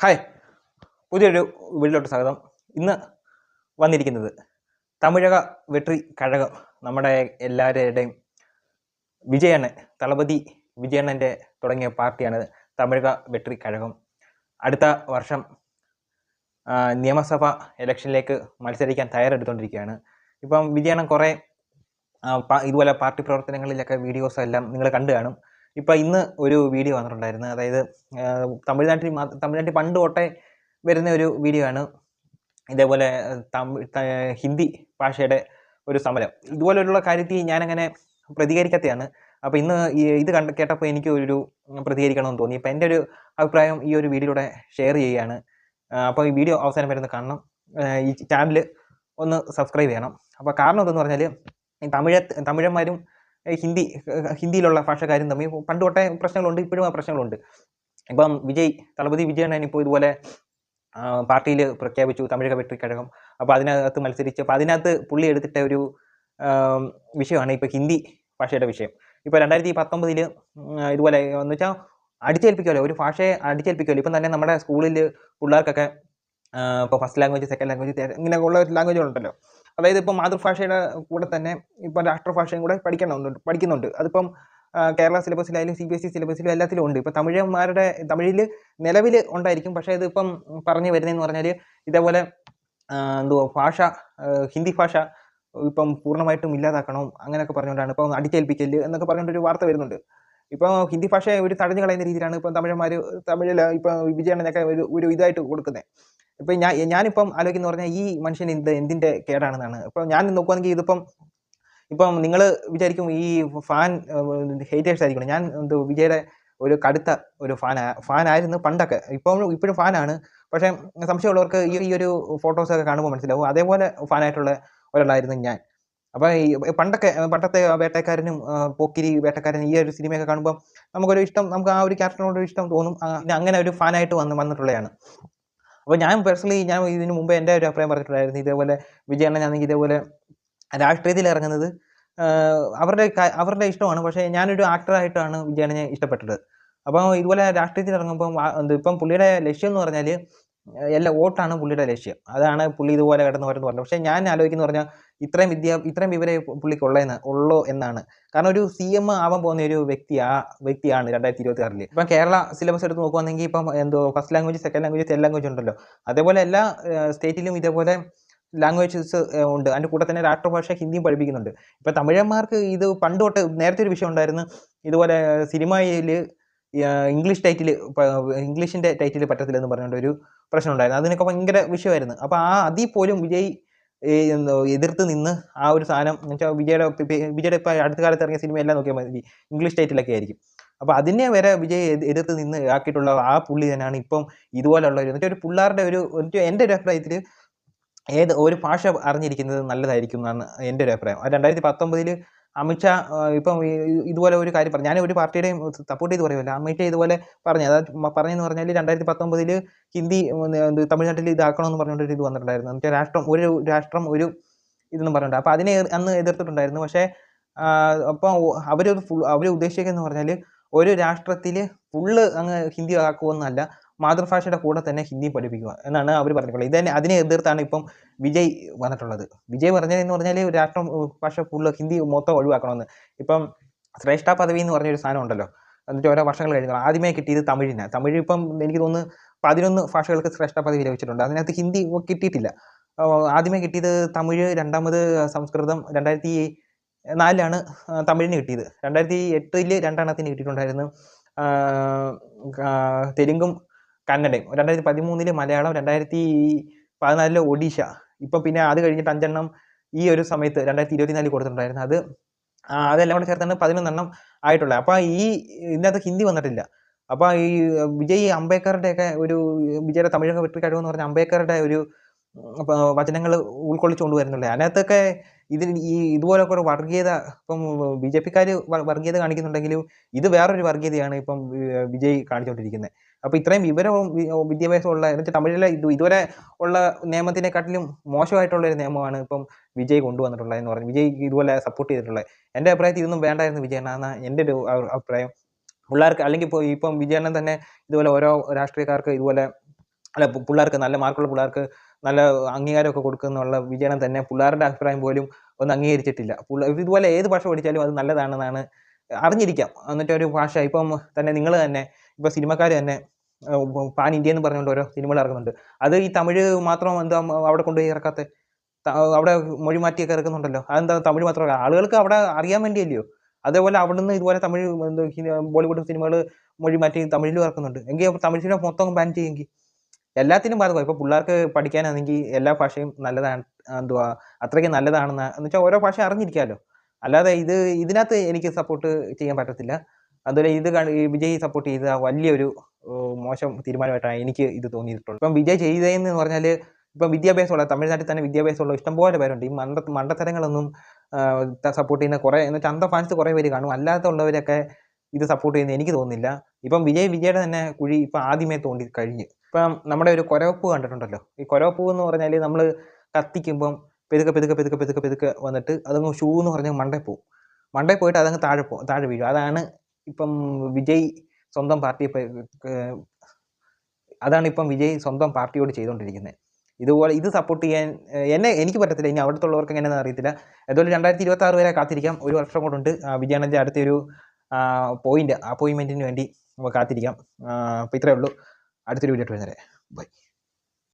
Hi, പുതിയൊരു വീഡിയോയിലോട്ട് സ്വാഗതം. ഇന്ന് വന്നിരിക്കുന്നത് തമിഴക വെട്രി കഴകം, നമ്മുടെ എല്ലാവരുടെയും വിജയണ്ണൻ, തളപതി വിജയണ്ണൻ്റെ തുടങ്ങിയ പാർട്ടിയാണ് തമിഴക വെട്രി കഴകം. അടുത്ത വർഷം നിയമസഭ ഇലക്ഷനിലേക്ക് മത്സരിക്കാൻ തയ്യാറെടുത്തുകൊണ്ടിരിക്കുകയാണ്. ഇപ്പം വിജയണ്ണൻ കുറേ ഇതുപോലെ പാർട്ടി പ്രവർത്തനങ്ങളിലൊക്കെ വീഡിയോസ് എല്ലാം നിങ്ങൾ കണ്ടു കാണും. ഇപ്പം ഇന്ന് ഒരു വീഡിയോ വന്നിട്ടുണ്ടായിരുന്നു. അതായത് തമിഴ്നാട്ടിൽ പണ്ട് തൊട്ടേ വരുന്ന ഒരു വീഡിയോ ആണ്. ഇതേപോലെ ഹിന്ദി ഭാഷയുടെ ഒരു സമരം, ഇതുപോലെയുള്ള കാര്യത്തിൽ ഞാനങ്ങനെ പ്രതികരിക്കത്തെയാണ്. അപ്പോൾ ഇന്ന് ഇത് കേട്ടപ്പോൾ എനിക്ക് ഒരു പ്രതികരിക്കണമെന്ന് തോന്നി. അപ്പോൾ എൻ്റെ ഒരു അഭിപ്രായം ഈ ഒരു വീഡിയോയിലൂടെ ഷെയർ ചെയ്യുകയാണ്. അപ്പോൾ ഈ വീഡിയോ അവസാനം വരുന്ന കാണണം. ഈ ചാനൽ ഒന്ന് സബ്സ്ക്രൈബ് ചെയ്യണം. അപ്പോൾ കാരണം എന്തെന്ന് പറഞ്ഞാൽ, ഈ തമിഴന്മാരും ഹിന്ദിയിലുള്ള ഭാഷക്കാരും തമ്മിൽ പണ്ട് തൊട്ടേ പ്രശ്നങ്ങളുണ്ട്, ഇപ്പോഴും ആ പ്രശ്നങ്ങളുണ്ട്. ഇപ്പം തളപതി വിജയണ്ണൻ ഇപ്പോൾ ഇതുപോലെ പാർട്ടിയിൽ പ്രഖ്യാപിച്ചു തമിഴക വെട്രി കഴകം. അപ്പോൾ അതിനകത്ത് മത്സരിച്ച്, അപ്പോൾ അതിനകത്ത് പുള്ളി എടുത്തിട്ട ഒരു വിഷയമാണ് ഇപ്പോൾ ഹിന്ദി ഭാഷയുടെ വിഷയം. ഇപ്പോൾ 2019 ഇതുപോലെ എന്ന് വെച്ചാൽ അടിച്ചേൽപ്പിക്കുമല്ലോ, ഒരു ഭാഷയെ അടിച്ചേൽപ്പിക്കുമല്ലോ. ഇപ്പം തന്നെ നമ്മുടെ സ്കൂളിൽ പിള്ളേർക്കൊക്കെ ഇപ്പോൾ ഫസ്റ്റ് ലാംഗ്വേജ്, സെക്കൻഡ് ലാംഗ്വേജ്, ഇങ്ങനെയുള്ള ലാംഗ്വേജുകളുണ്ടല്ലോ. അതായത് ഇപ്പം മാതൃഭാഷയുടെ കൂടെ തന്നെ ഇപ്പം രാഷ്ട്രഭാഷയും കൂടെ പഠിക്കുന്നുണ്ട്. അതിപ്പം കേരള സിലബസിലായാലും CBSE സിലബസിലും എല്ലാത്തിലും ഉണ്ട്. ഇപ്പം തമിഴിൽ നിലവിൽ ഉണ്ടായിരിക്കും. പക്ഷേ ഇതിപ്പം പറഞ്ഞു വരുന്നതെന്ന് പറഞ്ഞാൽ ഇതേപോലെ ഭാഷ, ഹിന്ദി ഭാഷ ഇപ്പം പൂർണ്ണമായിട്ടും ഇല്ലാതാക്കണം, അങ്ങനെയൊക്കെ പറഞ്ഞുകൊണ്ടാണ് ഇപ്പം അടിച്ചേൽപ്പിക്കല് എന്നൊക്കെ പറഞ്ഞുകൊണ്ടൊരു വാർത്ത വരുന്നുണ്ട്. ഇപ്പോൾ ഹിന്ദി ഭാഷയെ ഒരു തടഞ്ഞു കളയുന്ന രീതിയിലാണ് ഇപ്പം തമിഴിൽ ഇപ്പം വിജയണ്ണനൊക്കെ ഒരു ഇതായിട്ട് കൊടുക്കുന്നത്. ഇപ്പം ഞാനിപ്പം ആലോചിക്കുന്ന പറഞ്ഞാൽ ഈ മനുഷ്യൻ എന്തിൻ്റെ കേടാണെന്നാണ്. ഇപ്പം ഞാൻ നോക്കുകയാണെങ്കിൽ ഇപ്പം നിങ്ങൾ വിചാരിക്കും ഈ ഹേറ്റേഴ്സ് ആയിരിക്കണം. ഞാൻ വിജയുടെ ഒരു കടുത്ത ഒരു ഫാനായിരുന്നു പണ്ടൊക്കെ. ഇപ്പോഴും ഫാനാണ്. പക്ഷേ സംശയമുള്ളവർക്ക് ഈ ഒരു ഫോട്ടോസൊക്കെ കാണുമ്പോൾ മനസ്സിലാവും. അതേപോലെ ഫാനായിട്ടുള്ള ഒരാളായിരുന്നു ഞാൻ. അപ്പോൾ ഈ പണ്ടത്തെ വേട്ടക്കാരനും പോക്കിരി വേട്ടക്കാരൻ, ഈ ഒരു സിനിമയൊക്കെ കാണുമ്പോൾ നമുക്ക് ആ ഒരു ക്യാരക്ടറിനോട് ഒരു ഇഷ്ടം തോന്നും. അങ്ങനെ ഒരു ഫാനായിട്ട് വന്നിട്ടുള്ളതാണ്. അപ്പോൾ ഞാൻ ഇതിന് മുമ്പ് എൻ്റെ ഒരു അഭിപ്രായം പറഞ്ഞിട്ടുണ്ടായിരുന്നു. ഇതേപോലെ വിജയണ്ണനാണെങ്കിൽ ഇതേപോലെ രാഷ്ട്രീയത്തിൽ ഇറങ്ങുന്നത് അവരുടെ ഇഷ്ടമാണ്. പക്ഷേ ഞാനൊരു ആക്ടറായിട്ടാണ് വിജയണ്ണനെ ഇഷ്ടപ്പെട്ടത്. അപ്പോൾ ഇതുപോലെ രാഷ്ട്രീയത്തിൽ ഇറങ്ങുമ്പം ഇപ്പം പുള്ളിയുടെ ലക്ഷ്യം എന്ന് പറഞ്ഞാൽ വോട്ടാണ് പുള്ളിയുടെ ലക്ഷ്യം. അതാണ് പുള്ളി ഇതുപോലെ കിടന്ന് വരുന്നത് പറഞ്ഞത്. പക്ഷേ ഞാൻ ആലോചിക്കുന്ന പറഞ്ഞാൽ ഇത്രയും വിവരം പുള്ളിക്ക് ഉള്ളോ എന്നാണ്. കാരണം ഒരു CM ആവാൻ പോകുന്ന ഒരു വ്യക്തിയാണ് 2026. ഇപ്പം കേരള സിലബസ് എടുത്ത് നോക്കുകയാണെങ്കിൽ ഇപ്പം first language, second language, third language ഉണ്ടല്ലോ. അതേപോലെ എല്ലാ സ്റ്റേറ്റിലും ഇതേപോലെ ലാംഗ്വേജസ് ഉണ്ട്. അതിൻ്റെ കൂടെ തന്നെ രാഷ്ട്രഭാഷ ഹിന്ദിയും പഠിപ്പിക്കുന്നുണ്ട്. ഇപ്പം തമിഴന്മാർക്ക് ഇത് പണ്ട് തൊട്ട് നേരത്തെ ഒരു വിഷയം ഉണ്ടായിരുന്നു. ഇതുപോലെ സിനിമയിൽ ഇംഗ്ലീഷിൻ്റെ ടൈറ്റിൽ പറ്റത്തില്ലെന്ന് പറഞ്ഞുകൊണ്ടൊരു പ്രശ്നം ഉണ്ടായിരുന്നു. അതിനൊക്കെ ഭയങ്കര വിഷയമായിരുന്നു. അപ്പോൾ അതിൽ പോലും വിജയ് എതിർത്ത് നിന്ന് ആ ഒരു സാധനം എന്ന് വെച്ചാൽ വിജയുടെ ഇപ്പോൾ അടുത്ത കാലത്ത് ഇറങ്ങിയ സിനിമയെല്ലാം നോക്കിയാൽ മതി, ഇംഗ്ലീഷ് ടൈറ്റിലൊക്കെ ആയിരിക്കും. അപ്പോൾ അതിനെ വരെ വിജയ് എതിർത്ത് നിന്ന് ആക്കിയിട്ടുള്ള ആ പുള്ളി തന്നെയാണ് ഇപ്പം ഇതുപോലുള്ള ഒരു പിള്ളേരുടെ എൻ്റെ ഒരു അഭിപ്രായത്തിൽ ഒരു ഭാഷ അറിഞ്ഞിരിക്കുന്നത് നല്ലതായിരിക്കും എന്നാണ് എൻ്റെ ഒരു അഭിപ്രായം. 2019 അമിത്ഷാ ഇപ്പം ഇതുപോലെ ഒരു കാര്യം പറഞ്ഞു. ഞാൻ ഒരു പാർട്ടിയുടെയും സപ്പോർട്ട് ചെയ്ത് പറയുമല്ലോ. അമിത്ഷാ ഇതുപോലെ പറഞ്ഞെന്ന് പറഞ്ഞാൽ 2019 ഹിന്ദി തമിഴ്നാട്ടിൽ ഇതാക്കണമെന്ന് പറഞ്ഞുകൊണ്ട് ഇത് വന്നിട്ടുണ്ടായിരുന്നു. എന്നിട്ട് ഒരു രാഷ്ട്രം ഒരു ഇതെന്ന് പറഞ്ഞിട്ടുണ്ട്. അപ്പോൾ അതിനെ അന്ന് എതിർത്തിട്ടുണ്ടായിരുന്നു. പക്ഷേ അപ്പോൾ അവർ ഉദ്ദേശിക്കുന്നതെന്ന് പറഞ്ഞാൽ ഒരു രാഷ്ട്രത്തിൽ ഫുള്ള് അങ്ങ് ഹിന്ദി ആക്കുമെന്നല്ല, മാതൃഭാഷയുടെ കൂടെ തന്നെ ഹിന്ദി പഠിപ്പിക്കുക എന്നാണ് അവർ പറഞ്ഞിട്ടുള്ളത്. അതിനെ എതിർത്താണ് ഇപ്പം വിജയ് വന്നിട്ടുള്ളത്. വിജയ് പറഞ്ഞതെന്ന് പറഞ്ഞാൽ ഭാഷ ഫുള്ള് ഹിന്ദി മൊത്തം ഒഴിവാക്കണമെന്ന്. ഇപ്പം ശ്രേഷ്ഠ പദവി എന്ന് പറഞ്ഞൊരു സാധനം ഉണ്ടല്ലോ. എന്നിട്ട് ഓരോ വർഷങ്ങൾ കഴിഞ്ഞു ആദ്യമേ കിട്ടിയത് തമിഴ് ഇപ്പം എനിക്ക് തോന്നുന്നു 11 ഭാഷകൾക്ക് ശ്രേഷ്ഠ പദവി ലഭിച്ചിട്ടുണ്ട്. അതിനകത്ത് ഹിന്ദി കിട്ടിയിട്ടില്ല. ആദ്യമേ കിട്ടിയത് തമിഴ്, രണ്ടാമത് സംസ്കൃതം, 2004 തമിഴിന് കിട്ടിയത്. 2008 രണ്ടെണ്ണത്തിന് കിട്ടിയിട്ടുണ്ടായിരുന്നു. തെലുങ്കും കന്നഡയും. 2013 മലയാളം, 2014 ഒഡീഷ. ഇപ്പം പിന്നെ അത് കഴിഞ്ഞിട്ട് 5 ഈ ഒരു സമയത്ത് 2024 കൊടുത്തിട്ടുണ്ടായിരുന്നു. അതെല്ലാം കൂടെ ചേർത്താണ് 11 ആയിട്ടുള്ളത്. അപ്പോൾ ഇതിനകത്ത് ഹിന്ദി വന്നിട്ടില്ല. അപ്പോൾ ഈ വിജയ് അംബേദ്കറുടെയൊക്കെ വിജയുടെ തമിഴക വെട്രി കഴിവ് എന്ന് പറഞ്ഞാൽ അംബേദ്കറുടെ ഒരു വചനങ്ങൾ ഉൾക്കൊള്ളിച്ചുകൊണ്ട് വരുന്നുണ്ട്. അതിനകത്തൊക്കെ ഇതുപോലൊക്കെ ഒരു വർഗീയത, ഇപ്പം BJP-ക്കാർ വർഗീയത കാണിക്കുന്നുണ്ടെങ്കിലും ഇത് വേറൊരു വർഗീയതയാണ് ഇപ്പം വിജയ് കാണിച്ചുകൊണ്ടിരിക്കുന്നത്. അപ്പോൾ ഇത്രയും വിവരവും വിദ്യാഭ്യാസമുള്ള, എന്നുവെച്ചാൽ തമിഴിലെ ഇതുവരെ ഉള്ള നിയമത്തിനെക്കാട്ടിലും മോശമായിട്ടുള്ള ഒരു നിയമമാണ് ഇപ്പം വിജയ് കൊണ്ടുവന്നിട്ടുള്ളത് എന്ന് പറഞ്ഞു. വിജയ് ഇതുപോലെ സപ്പോർട്ട് ചെയ്തിട്ടുള്ളത്. എൻ്റെ അഭിപ്രായത്തിൽ ഇതൊന്നും വേണ്ടായിരുന്നു വിജയണ്ണ എന്നാണ് എൻ്റെ ഒരു അഭിപ്രായം. പിള്ളേർക്ക് അല്ലെങ്കിൽ ഇപ്പം വിജയണ്ണൻ തന്നെ ഇതുപോലെ ഓരോ രാഷ്ട്രീയക്കാർക്ക് ഇതുപോലെ അല്ല പിള്ളേർക്ക് നല്ല മാർക്കുള്ള പിള്ളേർക്ക് നല്ല അംഗീകാരമൊക്കെ കൊടുക്കുന്നുള്ള വിജയണ്ണൻ തന്നെ പിള്ളേരുടെ അഭിപ്രായം പോലും ഒന്ന് അംഗീകരിച്ചിട്ടില്ല. ഇതുപോലെ ഏത് ഭാഷ പഠിച്ചാലും അത് നല്ലതാണെന്നാണ് അറിഞ്ഞിരിക്കാം. എന്നിട്ട് ഒരു ഭാഷ ഇപ്പം തന്നെ നിങ്ങൾ തന്നെ ഇപ്പോൾ സിനിമക്കാർ തന്നെ പാൻ ഇന്ത്യ എന്ന് പറഞ്ഞുകൊണ്ട് ഓരോ സിനിമകൾ ഇറങ്ങുന്നുണ്ട്. അത് ഈ തമിഴ് മാത്രം എന്താ അവിടെ കൊണ്ടുപോയി ഇറക്കാത്തെ? അവിടെ മൊഴി മാറ്റിയൊക്കെ ഇറക്കുന്നുണ്ടല്ലോ. അതെന്താ തമിഴ് മാത്രമല്ല, ആളുകൾക്ക് അവിടെ അറിയാൻ വേണ്ടിയല്ലയോ? അതേപോലെ അവിടുന്ന് ഇതുപോലെ തമിഴ് ബോളിവുഡ് സിനിമകൾ മൊഴി മാറ്റി തമിഴിലും ഇറക്കുന്നുണ്ട്. എങ്കിൽ തമിഴ് സിനിമ മൊത്തം ബാൻ ചെയ്യുമെങ്കിൽ എല്ലാത്തിനും ബാധകമാണ്. ഇപ്പോൾ പിള്ളേർക്ക് പഠിക്കാനാണെങ്കിൽ എല്ലാ ഭാഷയും നല്ലതാണ്, എന്തുവാ അത്രയ്ക്ക് നല്ലതാണെന്ന് എന്ന് വെച്ചാൽ ഓരോ ഭാഷ അറിഞ്ഞിരിക്കാമല്ലോ. അല്ലാതെ ഇതിനകത്ത് എനിക്ക് സപ്പോർട്ട് ചെയ്യാൻ പറ്റത്തില്ല. അതുപോലെ ഈ വിജയ് സപ്പോർട്ട് ചെയ്ത വലിയൊരു മോശം തീരുമാനമായിട്ടാണ് എനിക്ക് ഇത് തോന്നിയിട്ടുള്ളത്. ഇപ്പം വിജയ് ചെയ്തതെന്ന് പറഞ്ഞാൽ ഇപ്പം വിദ്യാഭ്യാസമുള്ള തമിഴ്നാട്ടിൽ തന്നെ വിദ്യാഭ്യാസമുള്ള ഇഷ്ടംപോലെ പേരുണ്ട്. ഈ മണ്ടത്തരങ്ങളൊന്നും സപ്പോർട്ട് ചെയ്യുന്ന കുറേ എന്ന് വെച്ചാൽ അന്ധ ഫാൻസ് കുറേ പേര് കാണും. അല്ലാത്തുള്ളവരൊക്കെ ഇത് സപ്പോർട്ട് ചെയ്യുന്നത് എനിക്ക് തോന്നുന്നില്ല. ഇപ്പം വിജയുടെ തന്നെ കുഴി ഇപ്പം ആദ്യമേ തോണ്ടി കഴിഞ്ഞ്. ഇപ്പം നമ്മുടെ ഒരു കൊരവപ്പൂ കണ്ടിട്ടുണ്ടല്ലോ. ഈ കൊരവപ്പൂ എന്ന് പറഞ്ഞാൽ നമ്മൾ കത്തിക്കുമ്പം പെതുക്കെ പെതുക്കെ പെതുക്കെ പെതുക്കെ പെതുക്കെ വന്നിട്ട് അതങ്ങ് ഷൂ എന്ന് പറഞ്ഞ് മണ്ടയിൽ പോയിട്ട് അതങ്ങ് താഴെ വീഴും. അതാണ് ഇപ്പം വിജയ് സ്വന്തം പാർട്ടിയെ അതാണ് ഇപ്പം വിജയ് സ്വന്തം പാർട്ടിയോട് ചെയ്തുകൊണ്ടിരിക്കുന്നത്. ഇതുപോലെ ഇത് സപ്പോർട്ട് ചെയ്യാൻ എനിക്ക് പറ്റത്തില്ല. ഇനി അവിടുത്തുള്ളവർക്ക് എങ്ങനെയാണെന്ന് അറിയത്തില്ല. ഏതായാലും 2026 വരെ കാത്തിരിക്കാം. ഒരു വർഷം കൊണ്ടുണ്ട് വിജയണ്ണൻ്റെ അടുത്തൊരു അപ്പോയിൻമെൻറ്റിന് വേണ്ടി നമുക്ക് കാത്തിരിക്കാം. അപ്പോൾ ഇത്രയേ ഉള്ളൂ. അടുത്തൊരു വീഡിയോ ആയിട്ട് വരുന്നവരെ ബൈ.